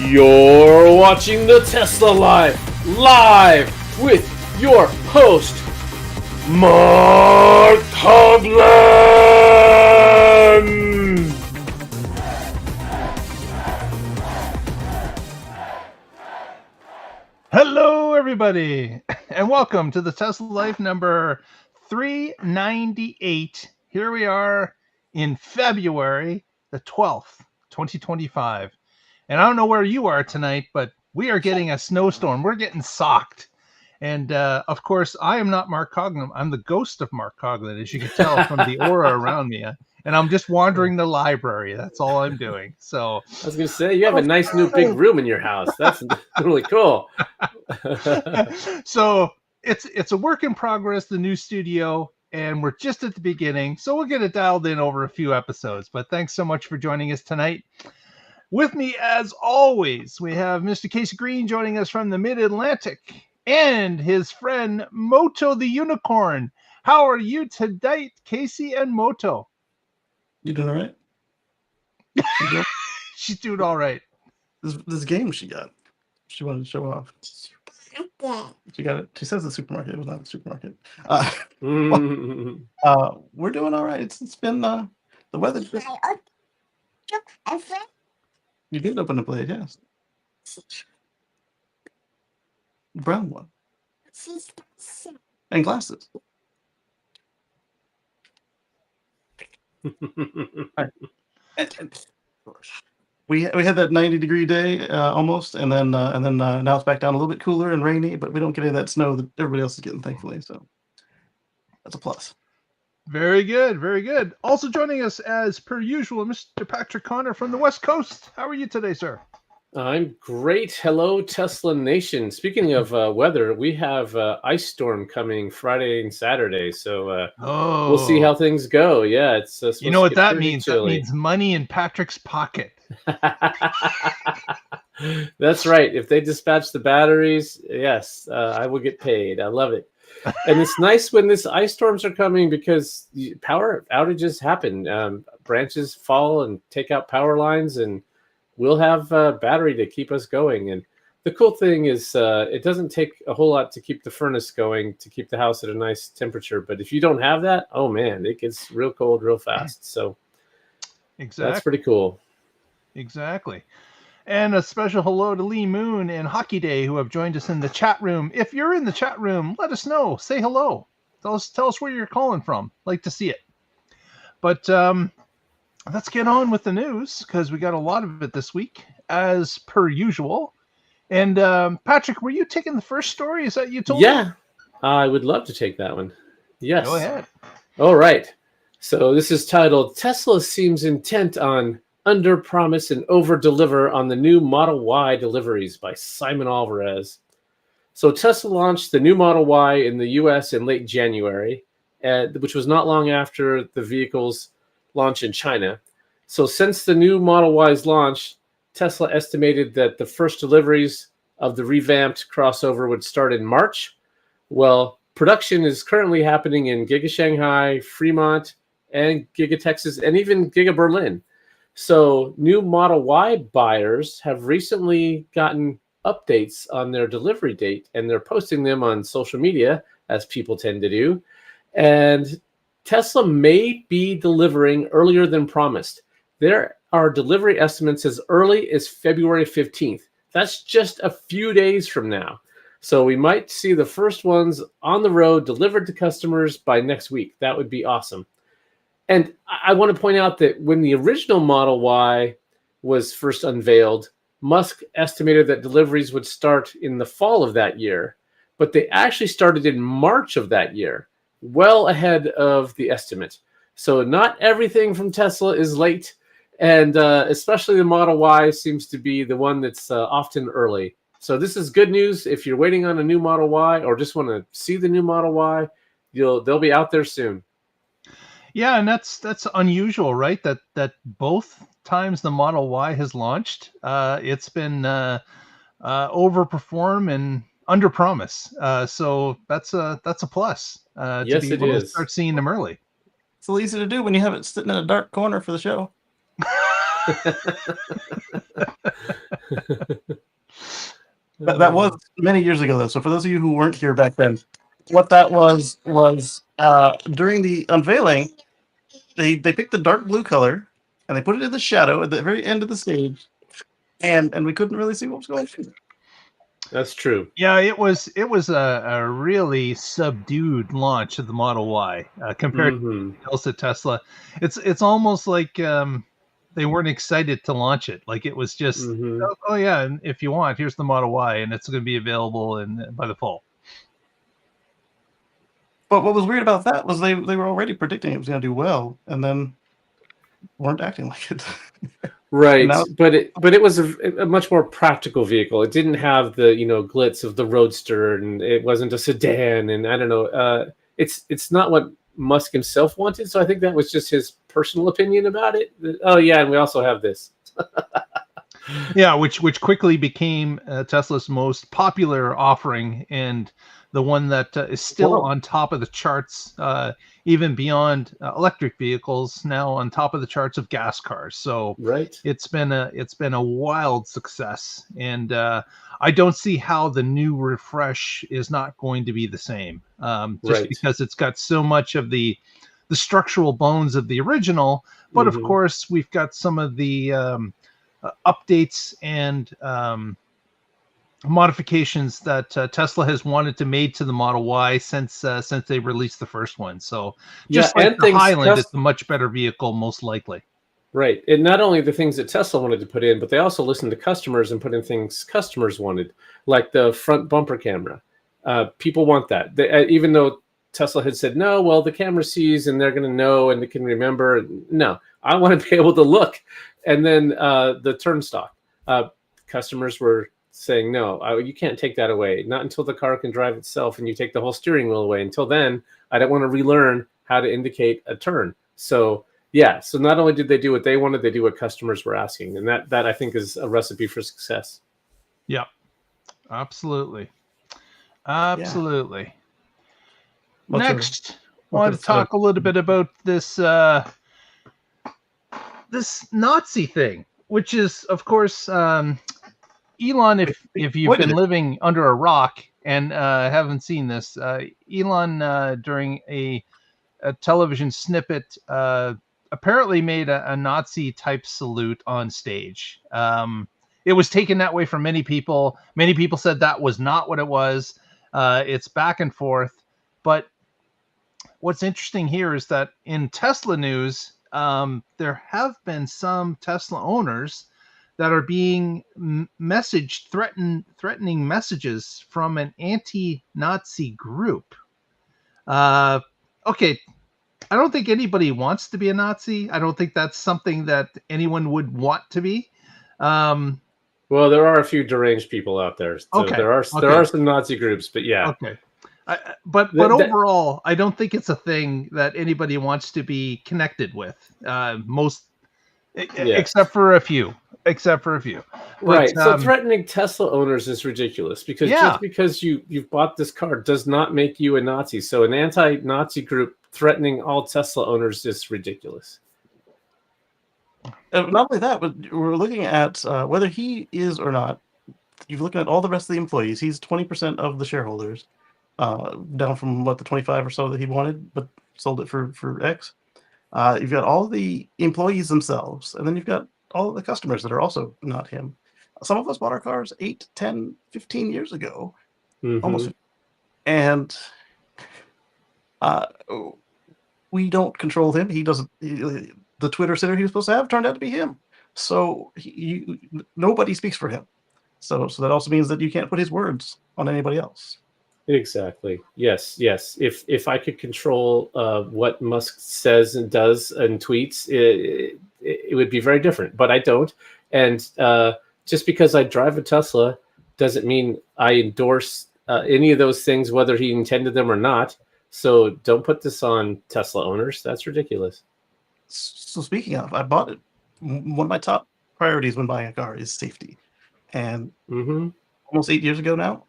You're watching the Tesla Live with your host, Mark Coughlin. Hello, everybody, and welcome to the Tesla Life number 398. Here we are in February the 12th, 2025. And I don't know where you are tonight, but we are getting a snowstorm. We're getting socked. And of course, I am not Mark Coughlin. I'm the ghost of Mark Coughlin, as you can tell from the aura around me. And I'm just wandering the library. That's all I'm doing. So I was going to say, you have a nice new big room in your house. That's really cool. So it's a work in progress, the new studio, and we're just at the beginning. So we'll get it dialed in over a few episodes. But thanks so much for joining us tonight. With me, as always, we have Mr. Casey Green joining us from the Mid-Atlantic and his friend Moto the Unicorn. How are you tonight, Casey and Moto? You doing all right? She's doing all right. This game she got. She wanted to show off. She got it. She says the supermarket. It was not the supermarket. We're doing all right. It's been the weather. You did open a blade, yes. Brown one. And glasses. We had that 90-degree day almost, and then now it's back down a little bit cooler and rainy, but we don't get any of that snow that everybody else is getting, thankfully. So that's a plus. Very good, very good. Also joining us as per usual, Mr. Patrick Connor from the West Coast. How are you today, sir? I'm great. Hello, Tesla Nation. Speaking of weather, we have ice storm coming Friday and Saturday, so we'll see how things go. Yeah, it's you know what that means? Chilly. That means money in Patrick's pocket. That's right. If they dispatch the batteries, yes, I will get paid. I love it. And it's nice when this ice storms are coming because power outages happen. Branches fall and take out power lines, and we'll have battery to keep us going. And the cool thing is it doesn't take a whole lot to keep the furnace going, to keep the house at a nice temperature. But if you don't have that, oh man, it gets real cold real fast. So exactly. That's pretty cool. Exactly. And a special hello to Lee Moon and Hockey Day, who have joined us in the chat room. If you're in the chat room, let us know. Say hello. Tell us where you're calling from. Like to see it. But let's get on with the news, because we got a lot of it this week, as per usual. And Patrick, were you taking the first story? Is that you told me? Yeah, I would love to take that one. Yes. Go ahead. All right. So this is titled, Tesla seems intent on underpromise and overdeliver on the new Model Y deliveries, by Simon Alvarez. So Tesla launched the new Model Y in the US in late January, which was not long after the vehicle's launch in China. So since the new Model Y's launch, Tesla estimated that the first deliveries of the revamped crossover would start in March. Well, production is currently happening in Giga Shanghai, Fremont, and Giga Texas, and even Giga Berlin. So new Model Y buyers have recently gotten updates on their delivery date, and they're posting them on social media, as people tend to do. And Tesla may be delivering earlier than promised. There are delivery estimates as early as February 15th. That's just a few days from now. So we might see the first ones on the road delivered to customers by next week. That would be awesome. And I want to point out that when the original Model Y was first unveiled, Musk estimated that deliveries would start in the fall of that year, but they actually started in March of that year, well ahead of the estimate. So not everything from Tesla is late, and especially the Model Y seems to be the one that's often early. So this is good news if you're waiting on a new Model Y or just want to see the new Model Y. They'll be out there soon. Yeah, and that's unusual, right? That both times the Model Y has launched, it's been overperform and underpromise. So that's a plus. Yes, to be able to start seeing them early. It's a little easy to do when you have it sitting in a dark corner for the show. That was many years ago, though. So for those of you who weren't here back then, what that was during the unveiling, they picked the dark blue color and they put it in the shadow at the very end of the stage, and we couldn't really see what was going on. That's true. Yeah, it was a really subdued launch of the Model Y compared to Mhm. anything else at Tesla. It's almost like they weren't excited to launch it. Like it was just, Mhm. oh yeah, and if you want, here's the Model Y, and it's going to be available by the fall. But what was weird about that was they were already predicting it was going to do well, and then weren't acting like it. Right, now- but it was a much more practical vehicle. It didn't have the glitz of the Roadster, and it wasn't a sedan, and I don't know. It's not what Musk himself wanted, so I think that was just his personal opinion about it. Oh yeah, and we also have this. Yeah, which quickly became Tesla's most popular offering, and the one that is still World. on top of the charts, even beyond electric vehicles. Now on top of the charts of gas cars. So Right. it's been a wild success, and I don't see how the new refresh is not going to be the same. Just Right. because it's got so much of the structural bones of the original, but of Mhm. course we've got some of the updates and modifications that Tesla has wanted to make to the Model Y since they released the first one. So just Yeah, like and the things Highland, it's a much better vehicle, most likely. Right. And not only the things that Tesla wanted to put in, but they also listened to customers and put in things customers wanted, like the front bumper camera. People want that. Even though Tesla had said, no, well, the camera sees and they're going to know and they can remember. No, I want to be able to look. And then the turnstock. Customers were saying, no, you can't take that away. Not until the car can drive itself and you take the whole steering wheel away. Until then, I don't want to relearn how to indicate a turn. So yeah, so not only did they do what they wanted, they do what customers were asking, and that I think is a recipe for success. Yeah, absolutely. Much of- Next, much want of to it's kind talk a little bit about this this Nazi thing, which is, of course, Elon. If you've been living under a rock and haven't seen this, Elon during a television snippet apparently made a Nazi type salute on stage. It was taken that way from many people. Many people said that was not what it was. It's back and forth. But what's interesting here is that in Tesla news, there have been some Tesla owners that are being messaged, threatening messages from an anti-Nazi group. Okay, I don't think anybody wants to be a Nazi. I don't think that's something that anyone would want to be. Well, there are a few deranged people out there. So Okay, there are some Nazi groups, but yeah. Okay. But overall, I don't think it's a thing that anybody wants to be connected with. Except for a few. Right. But, So threatening Tesla owners is ridiculous because just because you've bought this car does not make you a Nazi. So an anti-Nazi group threatening all Tesla owners is ridiculous. Not only that, but we're looking at whether he is or not. You're looking at all the rest of the employees. He's 20% of the shareholders, down from the 25 or so that he wanted, but sold it for X. You've got all the employees themselves, and then you've got all of the customers that are also not him. Some of us bought our cars 8, 10, 15 years ago, almost, and we don't control him. He doesn't. The Twitter sitter he was supposed to have turned out to be him. So nobody speaks for him. So that also means that you can't put his words on anybody else. Exactly. Yes. If I could control what Musk says and does and tweets, it would be very different. But I don't. And just because I drive a Tesla doesn't mean I endorse any of those things, whether he intended them or not. So don't put this on Tesla owners. That's ridiculous. So speaking of, I bought it. One of my top priorities when buying a car is safety. And almost 8 years ago now,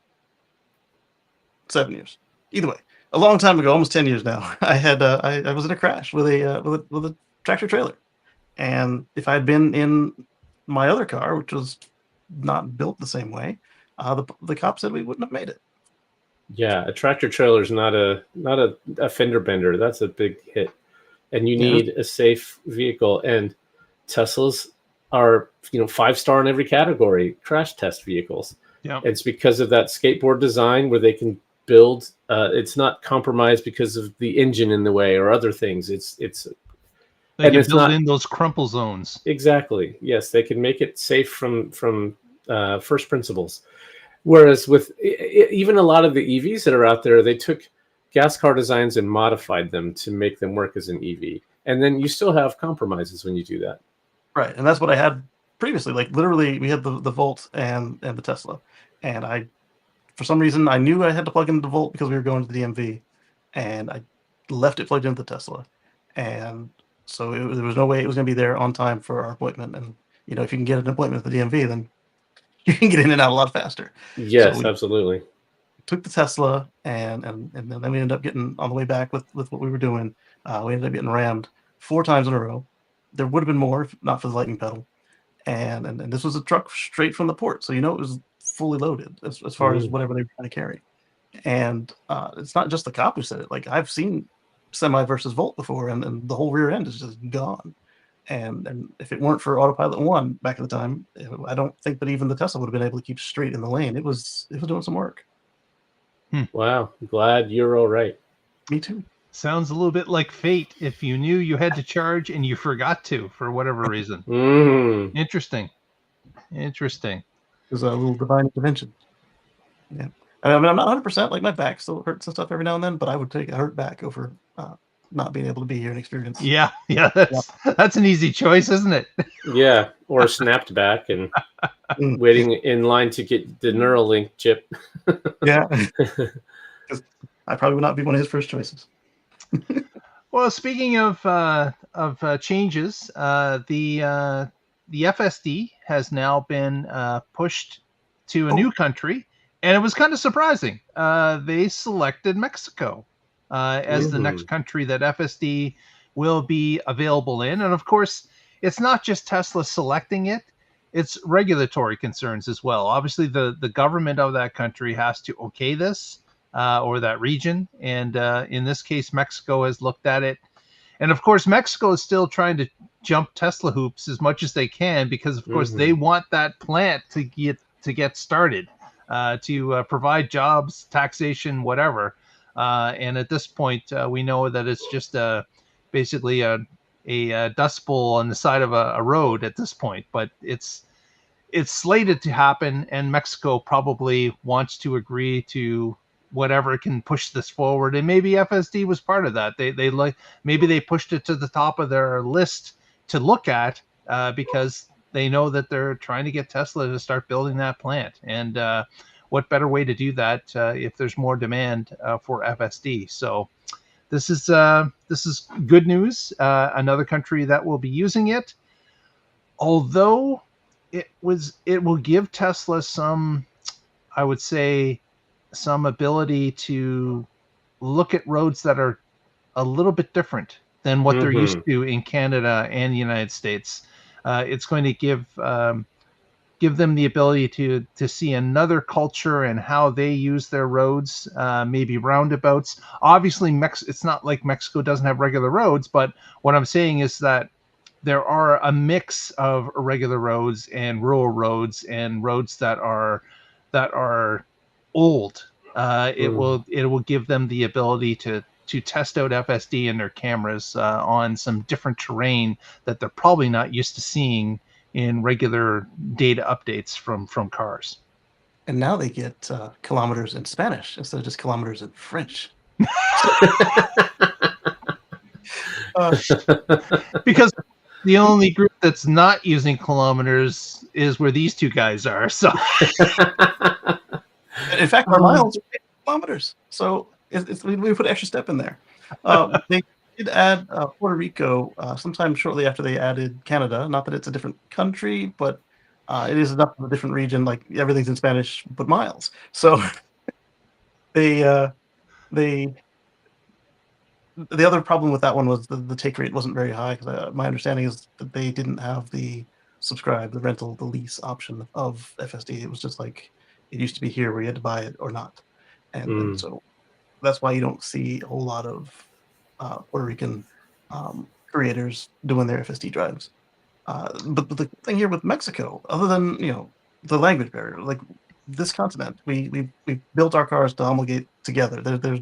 7 years. Either way, a long time ago, almost 10 years now, I had I was in a crash with a tractor trailer, And if I had been in my other car, which was not built the same way, the cop said we wouldn't have made it. Yeah, a tractor trailer is not a fender bender. That's a big hit, and you Yeah, need a safe vehicle. And Teslas are 5-star in every category, crash test vehicles. Yeah. It's because of that skateboard design where they can build. It's not compromised because of the engine in the way or other things. It's They and can it's build not in those crumple zones. exactly. Yes, they can make it safe from first principles. Whereas with even a lot of the EVs that are out there, they took gas car designs and modified them to make them work as an EV. And then you still have compromises when you do that. right. And that's what I had previously. Like literally, we had the Volt and the Tesla, and I, for some reason, I knew I had to plug in the Volt because we were going to the DMV, and I left it plugged into the Tesla, and so there was no way it was going to be there on time for our appointment. And if you can get an appointment at the DMV, then you can get in and out a lot faster. Yes, So we absolutely. took the Tesla, and then we ended up getting on the way back with what we were doing. We ended up getting rammed 4 times in a row. There would have been more if not for the lightning pedal. And this was a truck straight from the port, so it was fully loaded as far as whatever they were trying to carry. And it's not just the cop who said it. Like I've seen Semi versus Volt before, and the whole rear end is just gone. And if it weren't for Autopilot 1 back at the time, I don't think that even the Tesla would have been able to keep straight in the lane. It was doing some work. Wow, glad you're all right. Me too. Sounds a little bit like fate if you knew you had to charge and you forgot to for whatever reason. Interesting. There's a little divine intervention. Yeah. I mean, I'm not 100%. Like my back still hurts and stuff every now and then, but I would take a hurt back over not being able to be here and experience. Yeah, that's an easy choice, isn't it? Yeah, or snapped back and waiting in line to get the Neuralink chip. Yeah, because I probably would not be one of his first choices. Well, speaking of changes, the FSD has now been pushed to a new country, and it was kind of surprising. They selected Mexico as the next country that FSD will be available in, and of course, it's not just Tesla selecting it; it's regulatory concerns as well. Obviously, the government of that country has to okay this. Or that region. And in this case, Mexico has looked at it. And of course, Mexico is still trying to jump Tesla hoops as much as they can because, of course, they want that plant to get started, to provide jobs, taxation, whatever. And at this point, we know that it's just basically a dust bowl on the side of a road at this point. But it's slated to happen, and Mexico probably wants to agree to whatever can push this forward, and maybe FSD was part of that. Maybe they pushed it to the top of their list to look at because they know that they're trying to get Tesla to start building that plant. And what better way to do that if there's more demand for FSD? So this is good news. Another country that will be using it, although it will give Tesla some, I would say, some ability to look at roads that are a little bit different than what they're used to in Canada and the United States. It's going to give them the ability to see another culture and how they use their roads, maybe roundabouts. Obviously, it's not like Mexico doesn't have regular roads, but what I'm saying is that there are a mix of irregular roads and rural roads and roads that are old. It will give them the ability to test out FSD in their cameras on some different terrain that they're probably not used to seeing in regular data updates from cars. And now they get kilometers in Spanish instead of just kilometers in French. Because the only group that's not using kilometers is where these two guys are. So, in fact, our miles are kilometers. So we put an extra step in there. They did add Puerto Rico sometime shortly after they added Canada. Not that it's a different country, but it is enough of a different region. Like everything's in Spanish, but miles. So they the other problem with that one was the take rate wasn't very high, because my understanding is that they didn't have the rental, the lease option of FSD. It was just like it used to be here, where you had to buy it or not, and so that's why you don't see a whole lot of Puerto Rican creators doing their FSD drives. But the thing here with Mexico, other than the language barrier, like this continent, we built our cars to homologate together.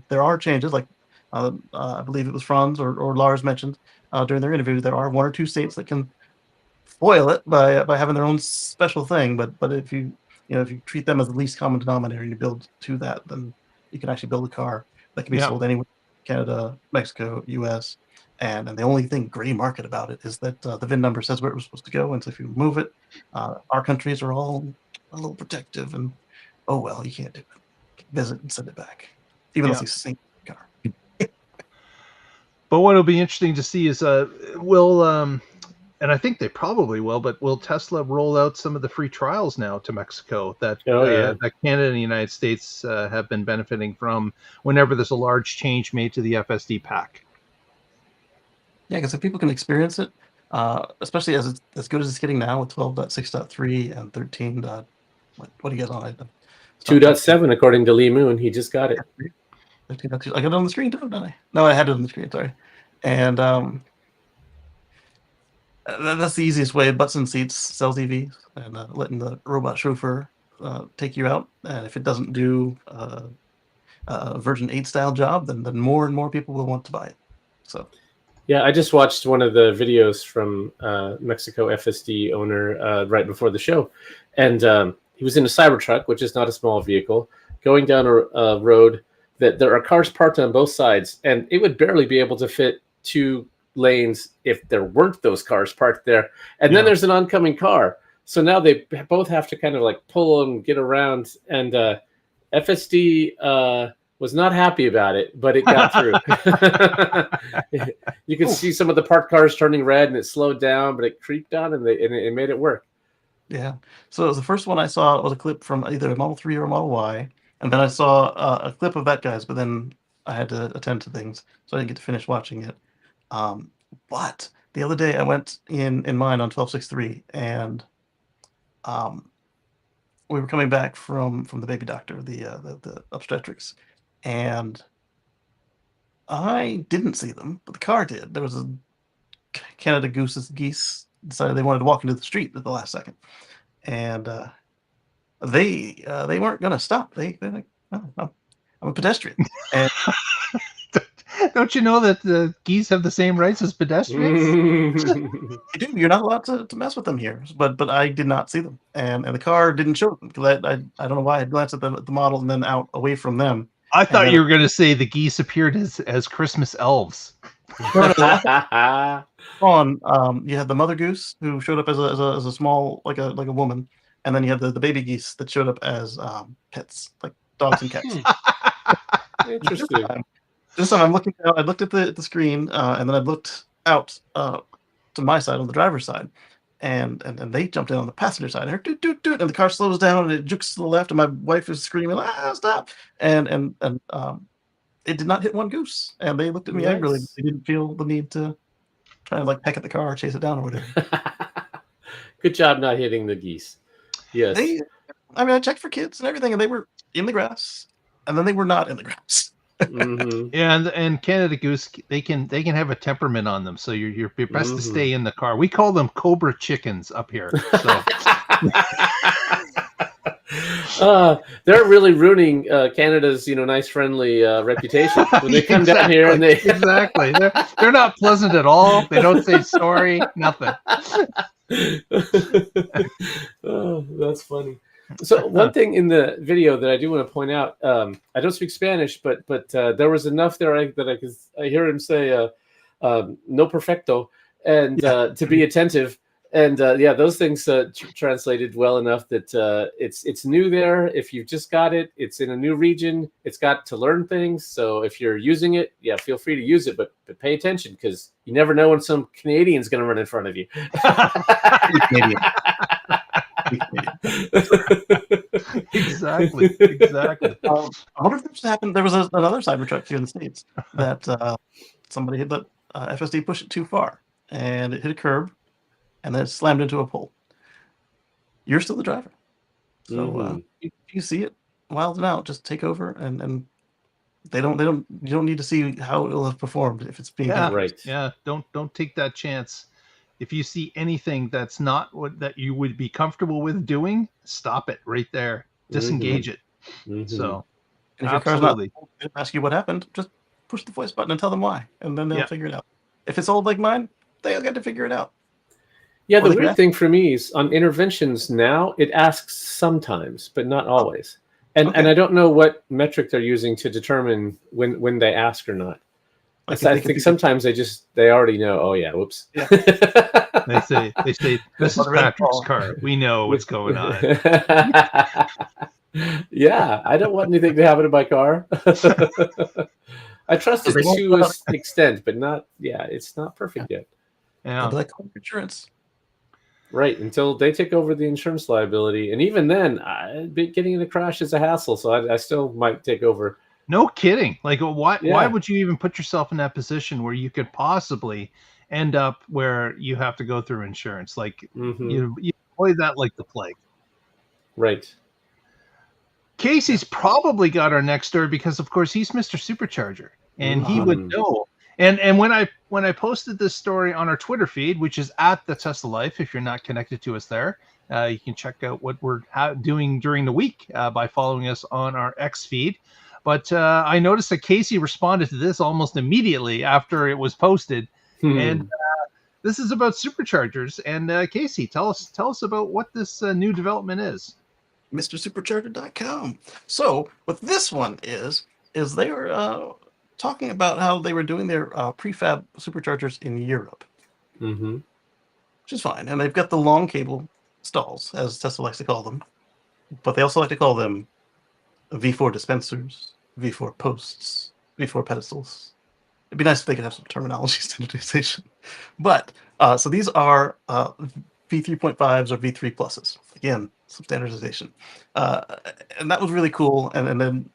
There are changes, like I believe it was Franz or Lars mentioned during their interview. There are one or two states that can foil it by having their own special thing. But if you treat them as the least common denominator and you build to that, then you can actually build a car that can be sold anywhere: Canada, Mexico, U.S. And the only thing gray market about it is that the VIN number says where it was supposed to go, and so if you move it, our countries are all a little protective, and oh well, you can't do it. Visit and send it back, even if it's a single car. But what will be interesting to see is will and I think they probably will, but will Tesla roll out some of the free trials now to Mexico that that Canada and the United States have been benefiting from whenever there's a large change made to the FSD pack? Yeah, because if people can experience it, especially as good as it's getting now with 12.6.3 and 13. What do you guys on? 2.7 according to Lee Moon. He just got it. 13.2. I got it on the screen too, didn't I? No, I had it on the screen. Sorry. And that's the easiest way. Butts in seats sells EVs, and letting the robot chauffeur take you out. And if it doesn't do a version 8 style job, then more and more people will want to buy it. So. Yeah, I just watched one of the videos from Mexico FSD owner right before the show, and he was in a Cybertruck, which is not a small vehicle, going down a road that there are cars parked on both sides, and it would barely be able to fit 2 lanes if there weren't those cars parked there. And then there's an oncoming car, so now they both have to kind of like pull and get around. And FSD was not happy about it, but it got through. You could see some of the parked cars turning red, and it slowed down, but it creeped on, and it made it work. Yeah. So the first one I saw was a clip from either a Model 3 or a Model Y, and then I saw a clip of that guy's, but then I had to attend to things, so I didn't get to finish watching it. But the other day I went in mine on 12.6.3, and we were coming back from the baby doctor, the obstetrics, and I didn't see them, but the car did. There was a Canada geese decided they wanted to walk into the street at the last second, and they weren't going to stop. They're like, oh, I'm a pedestrian. And don't you know that the geese have the same rights as pedestrians? You do. You're not allowed to mess with them here. But I did not see them, and the car didn't show them, because I don't know why I glanced at the model and then out away from them. I thought you were going to say the geese appeared as Christmas elves. On you had the mother goose who showed up as a small like a woman, and then you had the baby geese that showed up as pets, like dogs and cats. Interesting. This time I'm looking out. I looked at the screen, and then I looked out to my side on the driver's side, and they jumped in on the passenger side. And, doot, doot, doot, and the car slows down and it jukes to the left, and my wife is screaming, stop! And it did not hit one goose, and they looked at me angrily. They didn't feel the need to try and like peck at the car or chase it down or whatever. Good job not hitting the geese. Yes. I checked for kids and everything, and they were in the grass, and then they were not in the grass. Mm-hmm. Yeah, and Canada goose, they can have a temperament on them, so you're best to stay in the car. We call them cobra chickens up here. So. They're really ruining Canada's nice friendly reputation when they come down here, and exactly they're not pleasant at all. They don't say sorry, nothing. Oh, that's funny. So one thing in the video that I do want to point out, I don't speak Spanish, but there was enough there that I hear him say no perfecto, and to be attentive. And those things translated well enough that it's new there. If you've just got it, it's in a new region. It's got to learn things. So if you're using it, feel free to use it, but pay attention, because you never know when some Canadian's going to run in front of you. Exactly. I wonder if this happened. There was another Cybertruck here in the States that somebody had let FSD push it too far, and it hit a curb, and then it slammed into a pole. You're still the driver. So if you see it wild and out, just take over, and you don't need to see how it will have performed if it's being done. Right. Yeah, don't take that chance. If you see anything that's not what that you would be comfortable with doing, stop it right there. Disengage it. So, and if your car's absolutely. not, they'll ask you what happened, just push the voice button and tell them why, and then they'll Yeah. figure it out. If it's old like mine, they'll get to figure it out. Yeah, Or the they could weird ask- thing for me is on interventions now, it asks sometimes, but not always. And Okay. and I don't know what metric they're using to determine when they ask or not. Like I if they think can sometimes they already know. Oh yeah, whoops. Yeah. They say this is Well, the red Patrick's ball. car. We know what's going on. Yeah, I don't want anything to happen to my car. I trust So it they won't to let an us- extent, but not. Yeah, it's not perfect yet. They'll Yeah. be like, call your insurance. Right, until they take over the insurance liability, and even then, getting in a crash is a hassle. So I still might take over. No kidding. Like why Yeah. would you even put yourself in that position where you could possibly end up where you have to go through insurance? Like you avoid that like the plague. Right. Casey's probably got our next story because of course he's Mr. Supercharger and he would know. And when I posted this story on our Twitter feed, which is at the Tesla Life, if you're not connected to us there, you can check out what we're doing during the week by following us on our X feed. But I noticed that Casey responded to this almost immediately after it was posted, and this is about superchargers. And Casey, tell us about what this new development is. MrSupercharger.com. So what this one is they were talking about how they were doing their prefab superchargers in Europe, which is fine. And they've got the long cable stalls, as Tesla likes to call them, but they also like to call them V4 dispensers, V4 posts, V4 pedestals. It'd be nice if they could have some terminology standardization. But so these are V3.5s or V3 pluses. Again, some standardization. And that was really cool. And then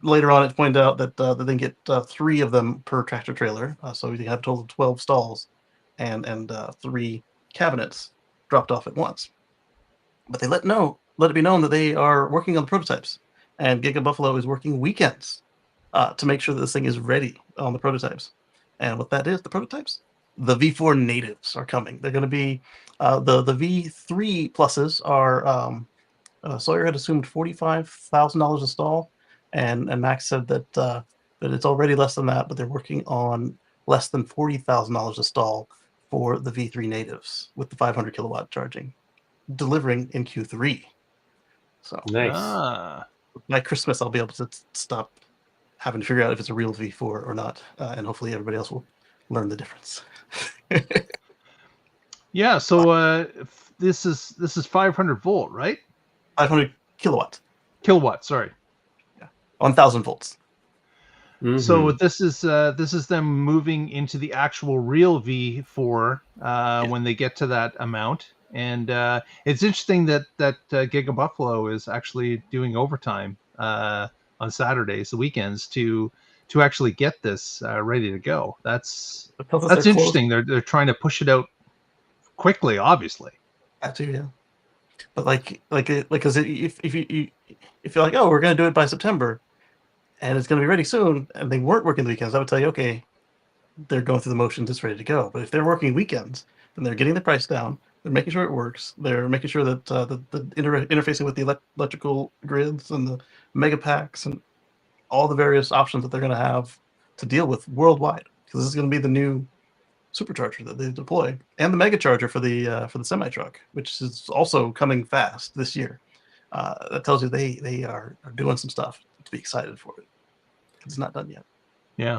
later on, it pointed out that they can get 3 of them per tractor trailer. So you have a total of 12 stalls and 3 cabinets dropped off at once. But they let it be known that they are working on the prototypes. And Giga Buffalo is working weekends to make sure that this thing is ready on the prototypes. And what that is, the prototypes, the V4 natives are coming. They're going to be the V3 pluses are Sawyer had assumed $45,000 a stall, and Max said that that it's already less than that, but they're working on less than $40,000 a stall for the V3 natives with the 500 kilowatt charging, delivering in Q3. So Nice. by Christmas, I'll be able to stop having to figure out if it's a real V4 or not, and hopefully everybody else will learn the difference. Yeah, so this is 500 volt, right? 500 kilowatts. Kilowatt, sorry. 1,000 volts. So this is them moving into the actual real V4 when they get to that amount. And it's interesting that Giga Buffalo is actually doing overtime on Saturdays, the weekends, to actually get this ready to go. That's interesting. They're trying to push it out quickly, obviously. That too, yeah. But because if you're like, oh, we're gonna do it by September, and it's gonna be ready soon, and they weren't working the weekends, I would tell you, okay, they're going through the motions, it's ready to go. But if they're working weekends, then they're getting the price down. They're making sure it works. They're making sure that the interfacing with the electrical grids and the mega packs and all the various options that they're going to have to deal with worldwide, because this is going to be the new supercharger that they deploy, and the mega charger for the semi truck, which is also coming fast this year. That tells you they are doing some stuff to be excited for it. It's not done yet.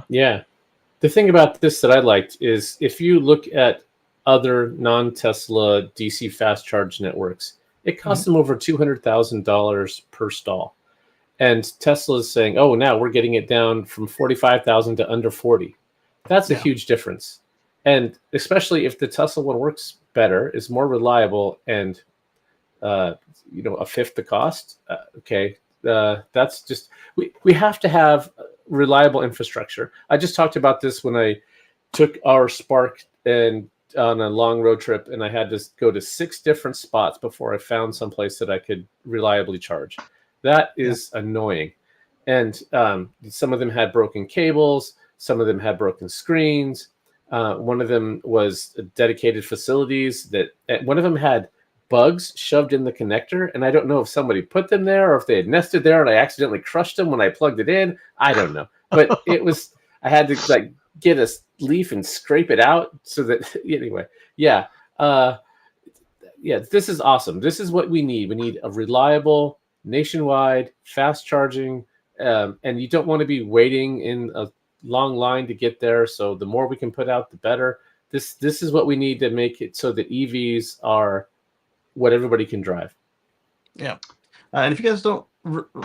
Yeah. The thing about this that I liked is if you look at other non-Tesla DC fast charge networks, it costs them over $200,000 per stall. And Tesla is saying, oh, now we're getting it down from 45,000 to under 40. That's a huge difference. And especially if the Tesla one works better, is more reliable, and a fifth the cost. That's just we have to have reliable infrastructure. I just talked about this when I took our Spark and on a long road trip, and I had to go to 6 different spots before I found someplace that I could reliably charge. That is annoying. And some of them had broken cables. Some of them had broken screens. One of them was dedicated facilities that one of them had bugs shoved in the connector. And I don't know if somebody put them there or if they had nested there and I accidentally crushed them when I plugged it in. I don't know. But it was, I had to like get a leaf and scrape it out so that, anyway, yeah. This is awesome. This is what we need. We need a reliable, nationwide, fast charging, and you don't want to be waiting in a long line to get there. So the more we can put out, the better. This is what we need to make it so that EVs are what everybody can drive. Yeah. And if you guys don't,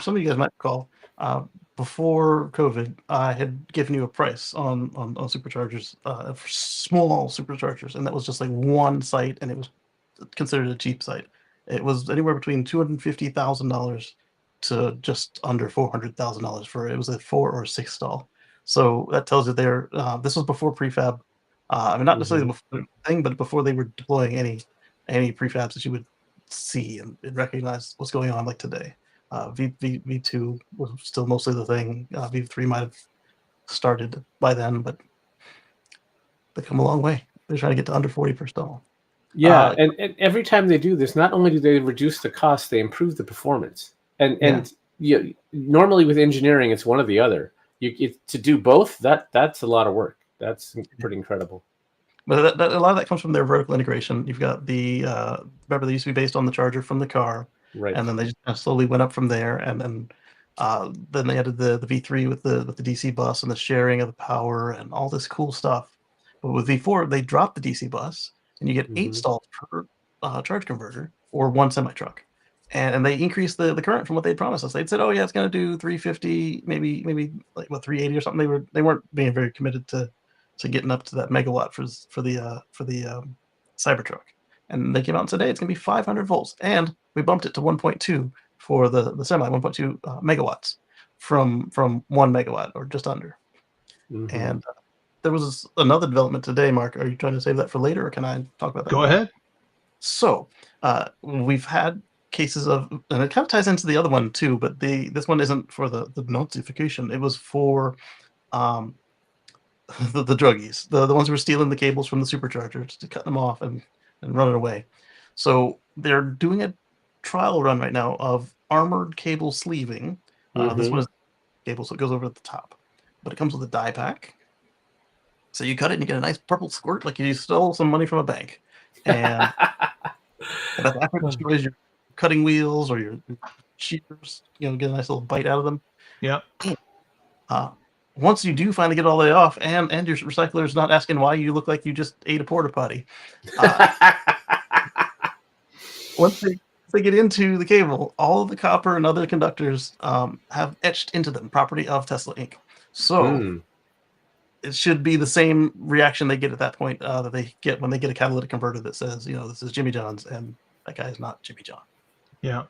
some of you guys might recall, before COVID, I had given you a price on superchargers, for small superchargers, and that was just like one site, and it was considered a cheap site. It was anywhere between $250,000 to just under $400,000 for it was a 4 or 6 stall. So that tells you there. This was before prefab. I mean, not necessarily before the thing, but before they were deploying any prefabs that you would see and recognize what's going on like today. V2 was still mostly the thing. V3 might have started by then, but they've come a long way. They're trying to get to under 40 per stall. Yeah, and every time they do this, not only do they reduce the cost, they improve the performance. And normally with engineering, it's one or the other. To do both, that's a lot of work. That's pretty incredible. But a lot of that comes from their vertical integration. You've got the remember they used to be based on the charger from the car, right? And then they just kind of slowly went up from there, and then they added the V3 with the DC bus and the sharing of the power and all this cool stuff. But with V4, they dropped the DC bus, and you get 8 stalls per charge converter or one semi truck, and they increased the current from what they promised us. They'd said, oh yeah, it's going to do 350, maybe like 380 or something. They weren't being very committed to getting up to that megawatt for the Cybertruck. And they came out and said, hey, it's going to be 500 volts. And we bumped it to 1.2 for the semi, 1.2 megawatts from 1 megawatt or just under. And there was another development today, Mark. Are you trying to save that for later, or can I talk about that? Go ahead. So we've had cases of, and it kind of ties into the other one too, but this one isn't for the notification. It was for the druggies, the ones who were stealing the cables from the superchargers to cut them off and running away. So they're doing a trial run right now of armored cable sleeving. This one is cable, so it goes over at the top, but it comes with a die pack. So you cut it and you get a nice purple squirt, like you stole some money from a bank. And that destroys your cutting wheels or your shears. Get a nice little bite out of them. Yeah. Once you do finally get all the way off, and your recycler is not asking why you look like you just ate a porta potty. Once they get into the cable, all of the copper and other conductors have etched into them property of Tesla Inc. So it should be the same reaction they get at that point that they get when they get a catalytic converter that says, this is Jimmy John's, and that guy is not Jimmy John. Yeah.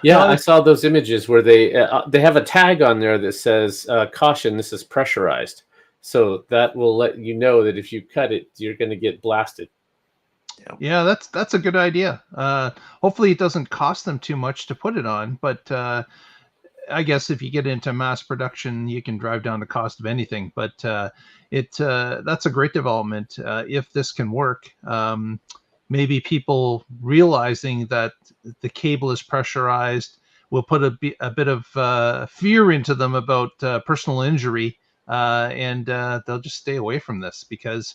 Yeah, I saw those images where they have a tag on there that says, caution, this is pressurized. So that will let you know that if you cut it, you're going to get blasted. Yeah, that's a good idea. Hopefully it doesn't cost them too much to put it on, but I guess if you get into mass production, you can drive down the cost of anything. But that's a great development if this can work. Maybe people realizing that the cable is pressurized will put a bit of fear into them about personal injury, and they'll just stay away from this, because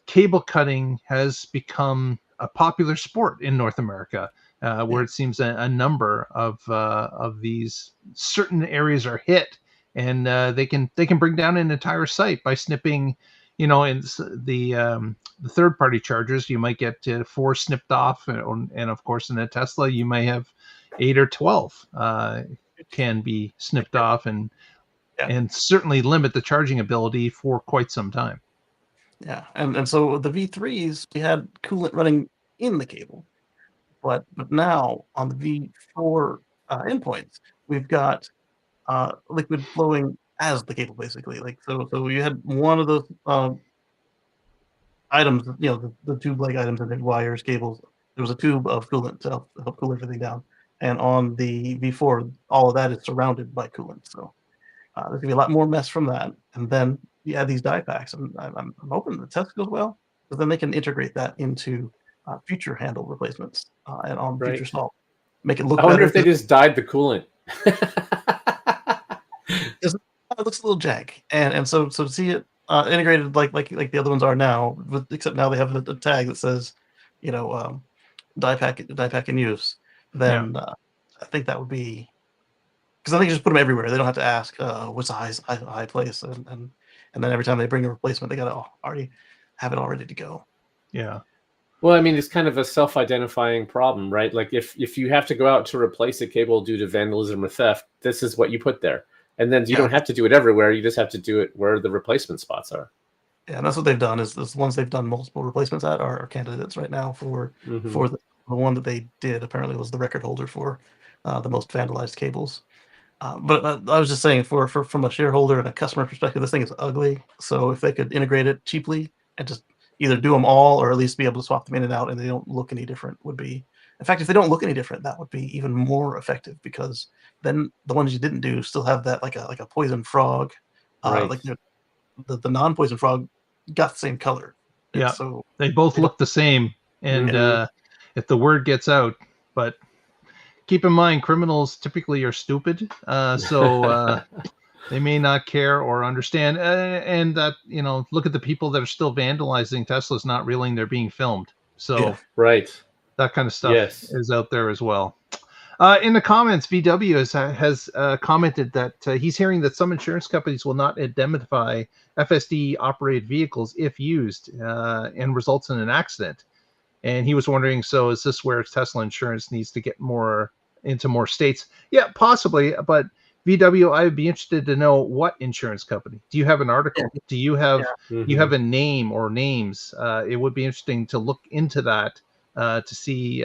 cable cutting has become a popular sport in North America, where it seems a number of these certain areas are hit, and they can bring down an entire site by snipping. In the third-party chargers, you might get 4 snipped off, and of course in a Tesla you may have 8 or 12 can be snipped off, and certainly limit the charging ability for quite some time. Yeah, and so the V3s, we had coolant running in the cable, but now on the V4 endpoints, we've got liquid flowing as the cable, basically. Like so you had one of those items, the tube-like items and then wires, cables. There was a tube of coolant to help cool everything down. And on the V4, all of that is surrounded by coolant. So there's gonna be a lot more mess from that. And then you add these die packs, and I'm hoping the test goes well, because then they can integrate that into future handle replacements and on future Right. stall, make it look I wonder better. if they just dyed the coolant. It looks a little jank, and so to see it integrated like the other ones are now, except now they have a tag that says, die pack in use. Then I think that would be, because I think you just put them everywhere. They don't have to ask what's the high place, and then every time they bring a replacement, they gotta already have it all ready to go. Yeah. Well, I mean, it's kind of a self-identifying problem, right? Like if you have to go out to replace a cable due to vandalism or theft, this is what you put there. And then you don't have to do it everywhere. You just have to do it where the replacement spots are. Yeah, and that's what they've done. Is the ones they've done multiple replacements at are candidates right now for the one that they did. Apparently, was the record holder for the most vandalized cables. But I was just saying, from a shareholder and a customer perspective, this thing is ugly. So if they could integrate it cheaply and just either do them all, or at least be able to swap them in and out, and they don't look any different, would be. In fact, if they don't look any different, that would be even more effective, because then the ones you didn't do still have that like a poison frog, Right. like the non-poison frog got the same color. Yeah. So they both look the same, and if the word gets out, but keep in mind, criminals typically are stupid, so they may not care or understand. And that, look at the people that are still vandalizing Teslas, not realizing they're being filmed. So right, that kind of stuff is out there as well. In the comments, VW has commented that he's hearing that some insurance companies will not indemnify FSD-operated vehicles if used and results in an accident. And he was wondering, so is this where Tesla insurance needs to get into more states? Yeah, possibly. But VW, I would be interested to know what insurance company. Do you have an article? Do you have you have a name or names? It would be interesting to look into that to see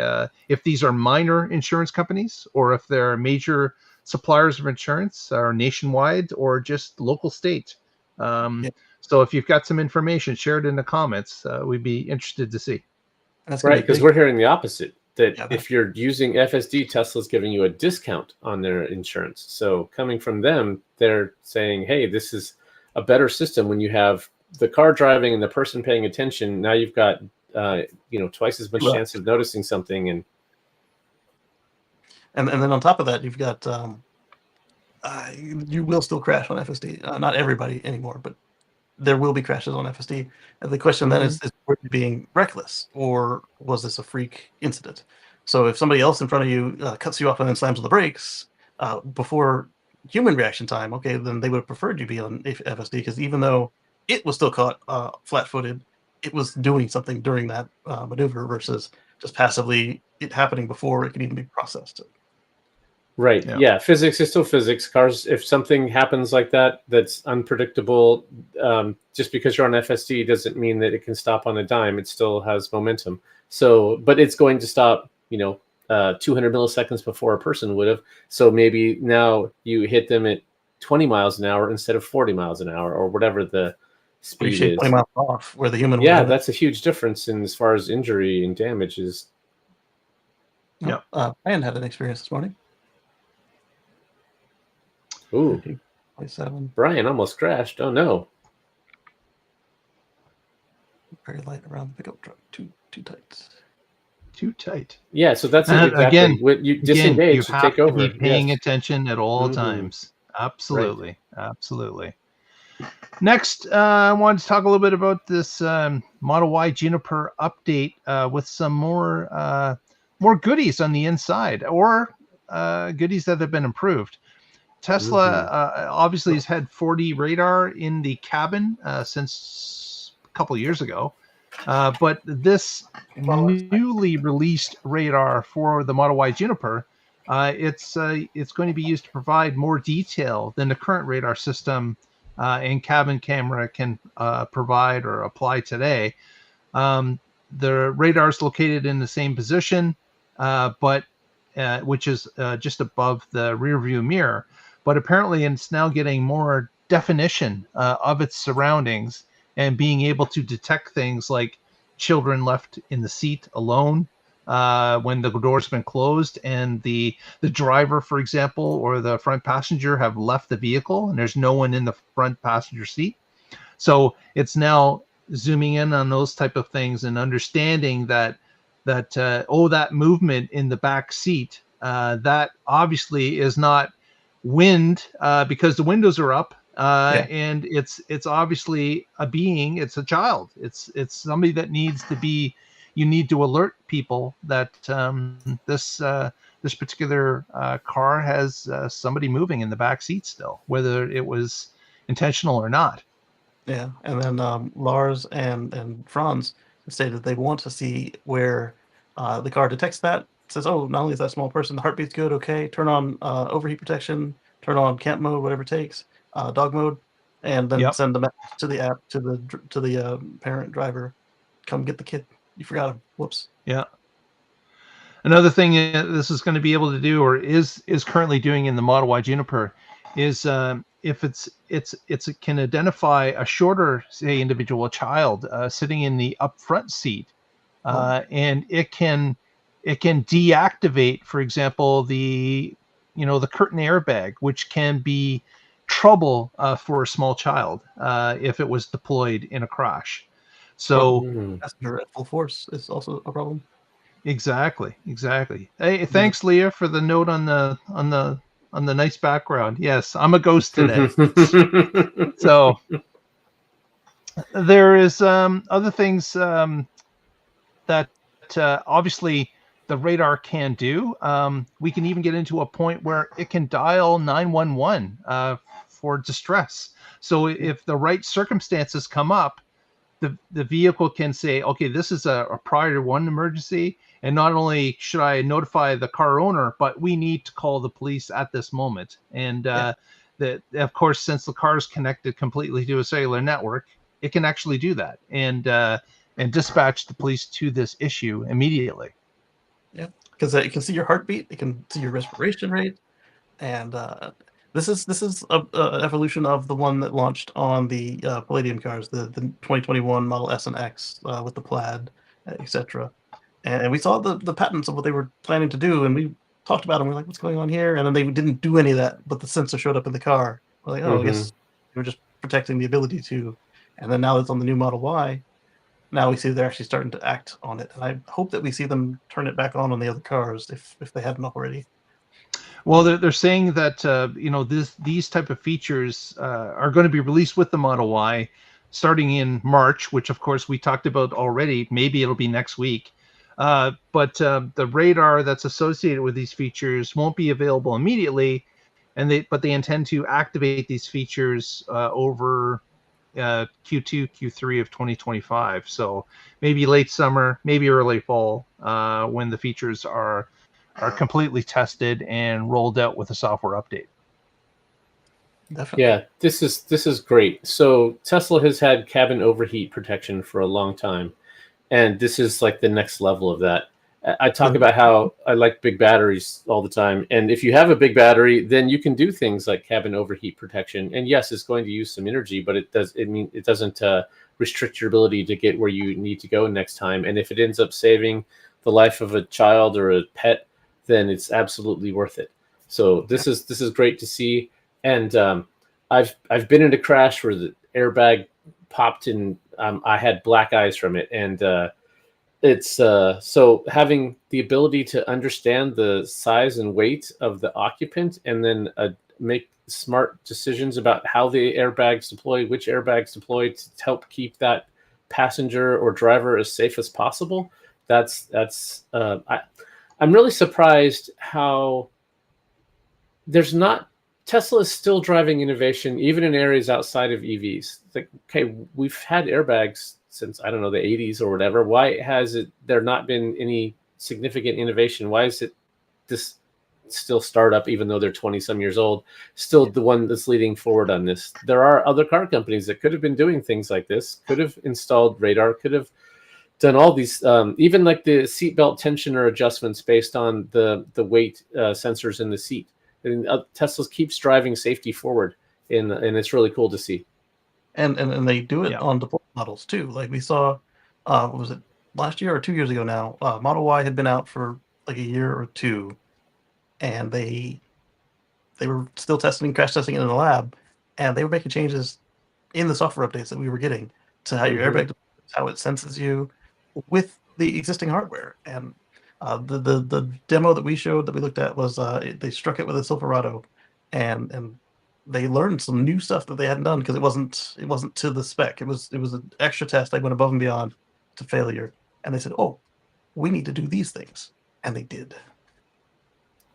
if these are minor insurance companies or if they're major suppliers of insurance, or nationwide, or just local state. So if you've got some information, share it in the comments. We'd be interested to see. Right, because we're hearing the opposite. That if you're using FSD, Tesla's giving you a discount on their insurance. So coming from them, they're saying, hey, this is a better system when you have the car driving and the person paying attention. Now you've got twice as much chance of noticing something. And then on top of that, you've got you will still crash on FSD. Not everybody anymore, but there will be crashes on FSD. And the question then is were you being reckless, or was this a freak incident? So if somebody else in front of you cuts you off and then slams on the brakes before human reaction time, okay, then they would have preferred you be on FSD, because even though it was still caught flat-footed, it was doing something during that maneuver versus just passively it happening before it could even be processed. Right. Yeah. Physics is still physics. Cars, if something happens like that, that's unpredictable, just because you're on FSD doesn't mean that it can stop on a dime. It still has momentum. So, but it's going to stop, 200 milliseconds before a person would have. So maybe now you hit them at 20 miles an hour instead of 40 miles an hour, or whatever the speed is. 20 miles off where the human. Yeah, that's a huge difference in as far as injury and damage is. Yeah. Brian had an experience this morning. Ooh, 27. Brian almost crashed. Oh no! Very light around the pickup truck. Too tight. Too tight. Yeah, so that's exactly again. When you disengage, You have take over. To be paying attention at all times. Absolutely, absolutely. Next, I wanted to talk a little bit about this Model Y Juniper update with some more goodies on the inside, or goodies that have been improved. Tesla obviously has had 4D radar in the cabin since a couple of years ago, but this newly released radar for the Model Y Juniper, it's going to be used to provide more detail than the current radar system and cabin camera can provide or apply today. The radar is located in the same position, but which is just above the rear view mirror. but apparently it's now getting more definition of its surroundings and being able to detect things like children left in the seat alone when the door's been closed, and the driver, for example, or the front passenger have left the vehicle and there's no one in the front passenger seat. So it's now zooming in on those type of things and understanding that that movement in the back seat, that obviously is not wind, because the windows are up, and it's obviously a being. It's a child. It's somebody that needs to be. You need to alert people that this particular car has somebody moving in the back seat still, whether it was intentional or not. Yeah, and then Lars and Franz stated they want to see where the car detects that, says, oh, not only is that small person, the heartbeat's good, okay, turn on overheat protection, turn on camp mode, whatever it takes, dog mode, and then Yep. send the message to the app, to the parent driver, come get the kid. You forgot him. Whoops. Yeah. Another thing this is going to be able to do, or is currently doing in the Model Y Juniper, is if it can identify a shorter, say, individual, a child sitting in the up front seat, and it can deactivate, for example, the curtain airbag, which can be trouble for a small child if it was deployed in a crash. So Passenger at full force is also a problem. exactly. Hey, thanks, Leah, for the note on the nice background. Yes, I'm a ghost today. So there is other things that obviously the radar can do. We can even get into a point where it can dial 911 for distress. So if the right circumstances come up, the vehicle can say, okay, this is a priority one emergency, and not only should I notify the car owner, but we need to call the police at this moment. And that, of course, since the car is connected completely to a cellular network, it can actually do that and dispatch the police to this issue immediately. Yeah, because it can see your heartbeat, it can see your respiration rate, and this is a evolution of the one that launched on the Palladium cars, the 2021 Model S and X with the plaid, etc. And we saw the patents of what they were planning to do, and we talked about them. We're like, what's going on here? And then they didn't do any of that, but the sensor showed up in the car. We're like, oh, I guess we're just protecting the ability to. And then now it's on the new Model Y. Now we see they're actually starting to act on it, and I hope that we see them turn it back on the other cars if they hadn't already. Well, they're saying that these type of features are going to be released with the Model Y starting in March, which of course we talked about already. Maybe it'll be next week. But the radar that's associated with these features won't be available immediately, but they intend to activate these features over Q2, Q3 of 2025. So maybe late summer, maybe early fall, when the features are completely tested and rolled out with a software update. Definitely. Yeah, this is great. So Tesla has had cabin overheat protection for a long time, and this is like the next level of that. I talk about how I like big batteries all the time, and if you have a big battery, then you can do things like cabin overheat protection. And yes, it's going to use some energy, but it doesn't restrict your ability to get where you need to go next time. And if it ends up saving the life of a child or a pet, then it's absolutely worth it. So this is great to see. And I've been in a crash where the airbag popped and I had black eyes from it. And it's so having the ability to understand the size and weight of the occupant and then make smart decisions about how the airbags deploy, which airbags deploy to help keep that passenger or driver as safe as possible. I'm really surprised how Tesla is still driving innovation even in areas outside of EVs. It's like, okay, we've had airbags since, I don't know, the 80s or whatever. Why has there not been any significant innovation? Why is it this still startup, even though they're 20 some years old, still the one that's leading forward on this? There are other car companies that could have been doing things like this, could have installed radar, could have done all these, even like the seatbelt tensioner adjustments based on the weight sensors in the seat. And Tesla keeps driving safety forward, and it's really cool to see. And they do it Yeah. on deployment models too. Like we saw, what was it, last year or 2 years ago now? Model Y had been out for like a year or two, and they were still testing, crash testing it in the lab, and they were making changes in the software updates that we were getting to how your airbag, how it senses you with the existing hardware. And the demo that we showed, that we looked at, was they struck it with a Silverado, and they learned some new stuff that they hadn't done because it wasn't to the spec. It was an extra test. They went above and beyond to failure, and they said, "Oh, we need to do these things," and they did.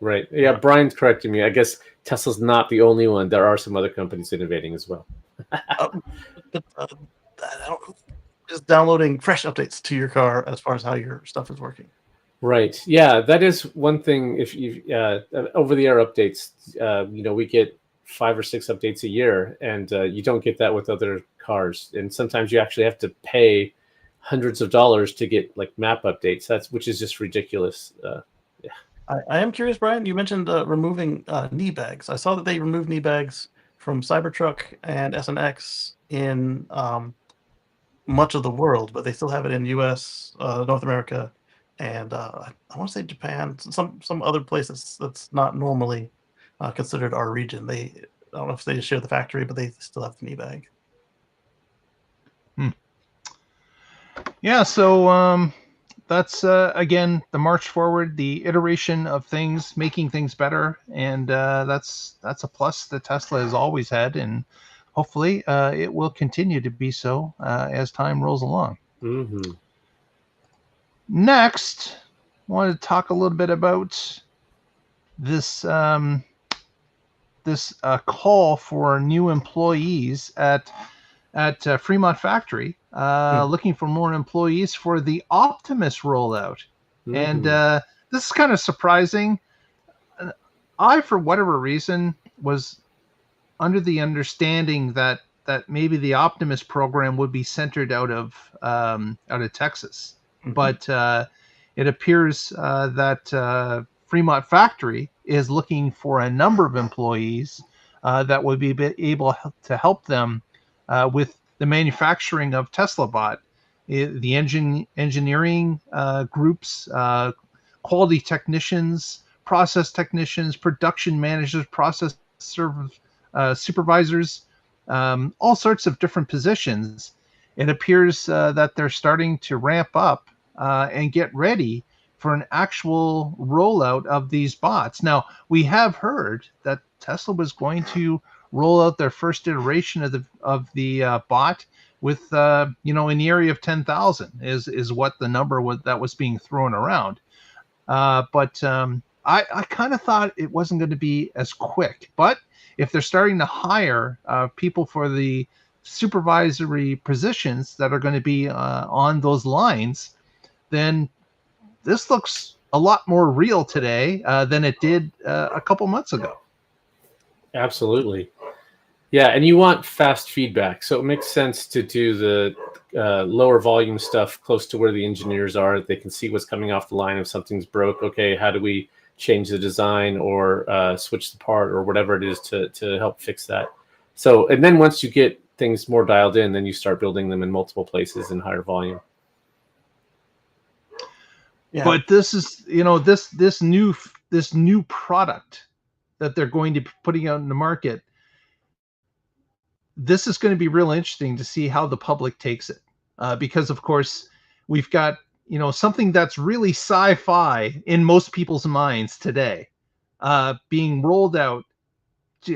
Right. Yeah, Brian's correcting me. I guess Tesla's not the only one. There are some other companies innovating as well. But I don't, just downloading fresh updates to your car as far as how your stuff is working. Right. Yeah, that is one thing. If you over-the-air updates, we get 5 or 6 updates a year, and you don't get that with other cars. And sometimes you actually have to pay hundreds of dollars to get like map updates. Which is just ridiculous. I am curious, Brian. You mentioned removing knee bags. I saw that they removed knee bags from Cybertruck and SNX in much of the world, but they still have it in U.S., North America, and I want to say Japan, some other places that's not normally considered our region. I don't know if they just share the factory, but they still have the knee bag. Yeah, so that's again the march forward, the iteration of things, making things better, and that's a plus that Tesla has always had, and hopefully it will continue to be so as time rolls along. Mm-hmm. Next, I want to talk a little bit about this call for new employees at Fremont factory, looking for more employees for the Optimus rollout. And this is kind of surprising. I, for whatever reason, was under the understanding that maybe the Optimus program would be centered out of Texas, but it appears that Fremont factory is looking for a number of employees that would be able to help them with the manufacturing of Tesla Bot, the engineering groups, quality technicians, process technicians, production managers, process supervisors, all sorts of different positions. It appears that they're starting to ramp up and get ready for an actual rollout of these bots. Now, we have heard that Tesla was going to roll out their first iteration of the bot with in the area of 10,000 is what the number that was being thrown around. But I kind of thought it wasn't going to be as quick. But if they're starting to hire people for the supervisory positions that are going to be on those lines, then this looks a lot more real today than it did a couple months ago. Absolutely. Yeah, and you want fast feedback, so it makes sense to do the lower volume stuff close to where the engineers are. They can see what's coming off the line. If something's broke, okay, how do we change the design or switch the part or whatever it is to help fix that? So, and then once you get things more dialed in, then you start building them in multiple places in higher volume. Yeah. But this is, this new product that they're going to be putting out in the market. This is going to be real interesting to see how the public takes it, because of course we've got something that's really sci-fi in most people's minds today, being rolled out.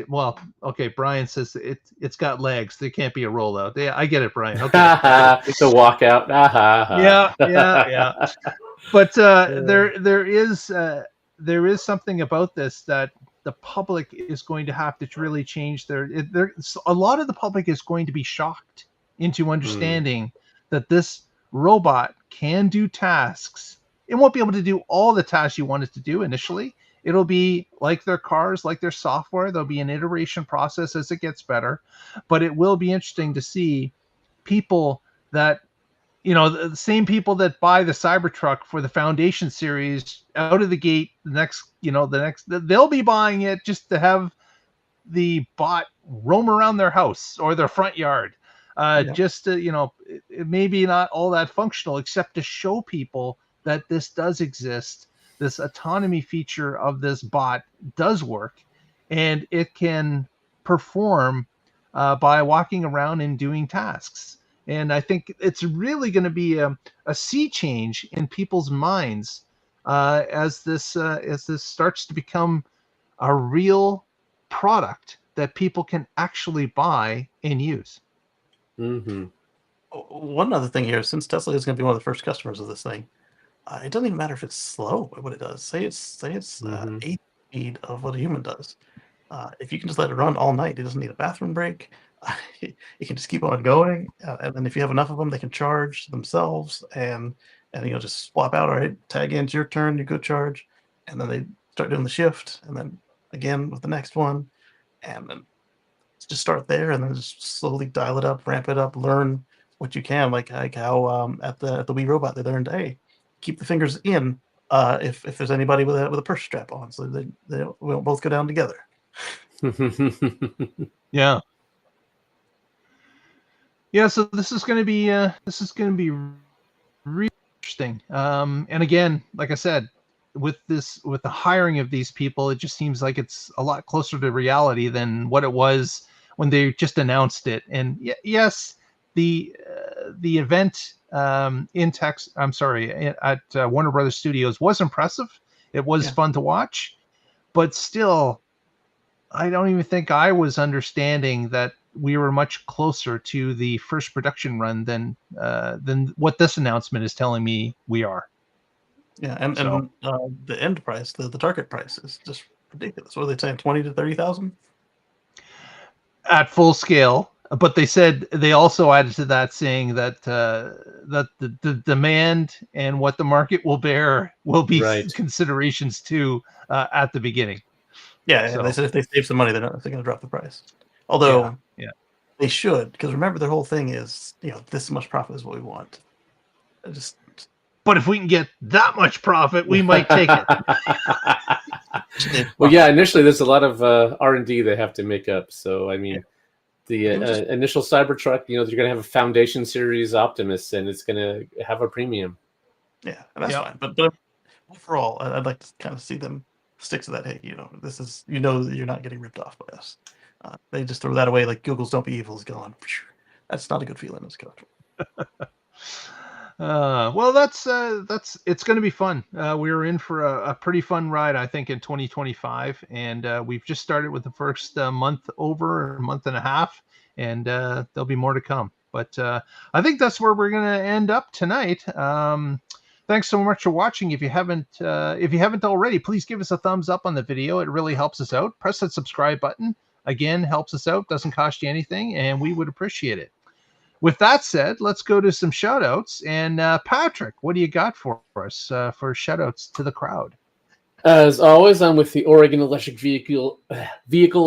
Well, okay, Brian says it's got legs. There can't be a rollout. Yeah, I get it, Brian. Okay, it's a walkout. Yeah. But there is something about this that the public is going to have to really change a lot of the public is going to be shocked into understanding that this robot can do tasks. It won't be able to do all the tasks you want it to do initially. It'll be like their cars, like their software. There'll be an iteration process as it gets better, but it will be interesting to see people that the same people that buy the Cybertruck for the Foundation series out of the gate, they'll be buying it just to have the bot roam around their house or their front yard. Just to, it may be not all that functional, except to show people that this does exist. This autonomy feature of this bot does work, and it can perform by walking around and doing tasks. And I think it's really going to be a sea change in people's minds as this starts to become a real product that people can actually buy and use. Mm-hmm. One other thing here, since Tesla is going to be one of the first customers of this thing, it doesn't even matter if it's slow at what it does. Say it's eighth speed of what a human does. If you can just let it run all night, it doesn't need a bathroom break. It can just keep on going, and then if you have enough of them, they can charge themselves, and just swap out. All right, tag in, it's your turn, you go charge, and then they start doing the shift, and then again with the next one, and then just start there, and then just slowly dial it up, ramp it up, learn what you can, like how at the Wii robot they learned, hey, keep the fingers in if there's anybody with a purse strap on, so they won't both go down together. Yeah. So this is going to be really interesting. And again, like I said, with the hiring of these people, it just seems like it's a lot closer to reality than what it was when they just announced it. And yes, the event at Warner Brothers Studios was impressive. It was fun to watch, but still, I don't even think I was understanding that we were much closer to the first production run than what this announcement is telling me we are. Yeah, and the end price, the target price is just ridiculous. What are they saying, 20 to 30,000 at full scale? But they said they also added to that, saying that the demand and what the market will bear will be considerations too at the beginning. Yeah, and they said if they save some money, they're going to drop the price. Although they should, because remember their whole thing is, this much profit is what we want. But if we can get that much profit, we might take it. Well, yeah, initially there's a lot of R&D they have to make up. So, I mean, the initial Cybertruck, they're going to have a Foundation Series Optimus, and it's going to have a premium. Yeah, and that's fine. But overall, I'd like to kind of see them stick to that. Hey, this is, that you're not getting ripped off by us. They just throw that away like Google's Don't Be Evil is gone. That's not a good feeling as a customer. Well, that's it's going to be fun. We're in for a pretty fun ride, I think, in 2025, and we've just started with the first month and a half, and there'll be more to come. But I think that's where we're going to end up tonight. Thanks so much for watching. If you haven't already, please give us a thumbs up on the video. It really helps us out. Press that subscribe button. Again, helps us out. Doesn't cost you anything, and we would appreciate it. With that said, let's go to some shout outs. And Patrick, what do you got for us for shout outs to the crowd? As always, I'm with the Oregon Electric Vehicle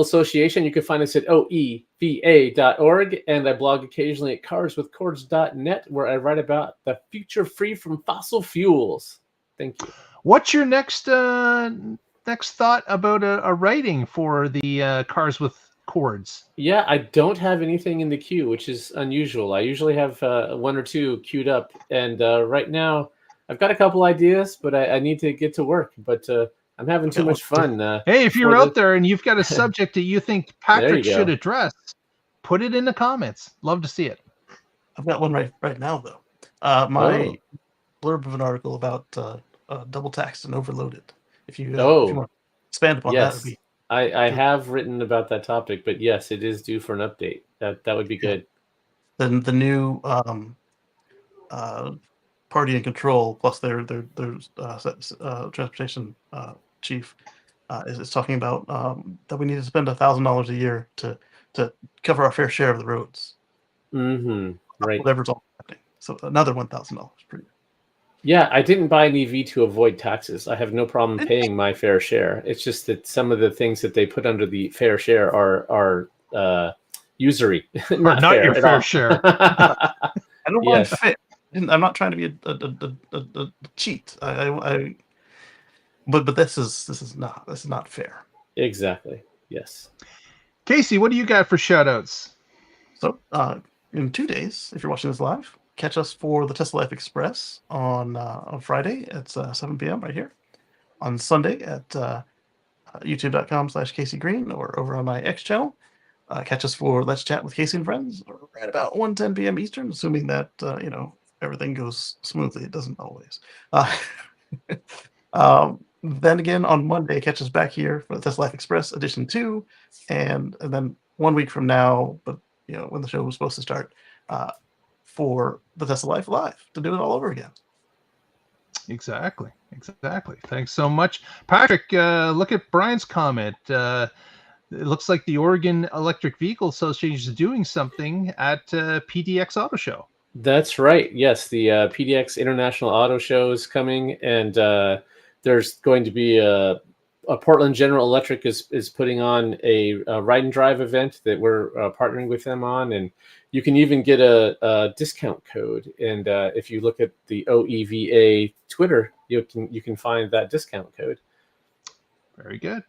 Association. You can find us at oeva.org, and I blog occasionally at carswithcords.net, where I write about the future free from fossil fuels. Thank you. What's your next thought about a writing for the Cars with Cords? Yeah, I don't have anything in the queue, which is unusual. I usually have one or two queued up, and right now I've got a couple ideas, but I need to get to work. But I'm having too much fun. Hey, if you're out there and you've got a subject that you think Patrick should address, put it in the comments. Love to see it. I've got one right now, though. My blurb of an article about double taxed and overloaded. If you want to expand upon that, would be. I have written about that topic, but yes, it is due for an update. That would be good. Then the new party in control, plus their transportation chief, is talking about that we need to spend $1,000 a year to cover our fair share of the roads. Mm-hmm. Right. Whatever's all happening. So another $1,000 per year. Yeah, I didn't buy an EV to avoid taxes. I have no problem paying my fair share. It's just that some of the things that they put under the fair share are usury. not your fair share. I don't mind fit. I'm not trying to be a cheat. But this is not fair. Exactly. Yes. Casey, what do you got for shoutouts? So in 2 days, if you're watching this live, catch us for the Tesla Life Express on Friday at 7 p.m. right here. On Sunday at youtube.com/Casey Green or over on my X channel. Catch us for Let's Chat with Casey and Friends right about 1:10 p.m. Eastern, assuming that everything goes smoothly. It doesn't always. Then again on Monday, catch us back here for the Tesla Life Express Edition 2, and then 1 week from now, but when the show was supposed to start, for the Tesla Life Live to do it all over again. Exactly. Thanks so much, Patrick. Look at Brian's comment. It looks like the Oregon Electric Vehicle Association is doing something at PDX Auto Show. That's right. Yes, the PDX International Auto Show is coming, and there's going to be a Portland General Electric is putting on a ride and drive event that we're partnering with them on, and you can even get a discount code. And if you look at the OEVA Twitter, you can find that discount code. Very good.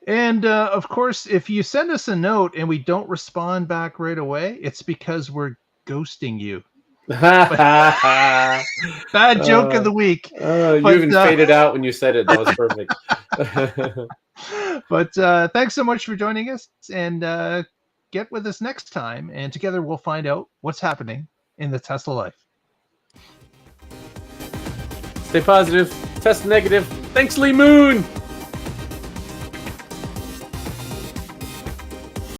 And of course, if you send us a note and we don't respond back right away, it's because we're ghosting you. Bad joke of the week. You even faded out when you said it. That was perfect. But thanks so much for joining us, and get with us next time, and together we'll find out what's happening in the Tesla life. Stay positive, test negative. Thanks, Lee Moon.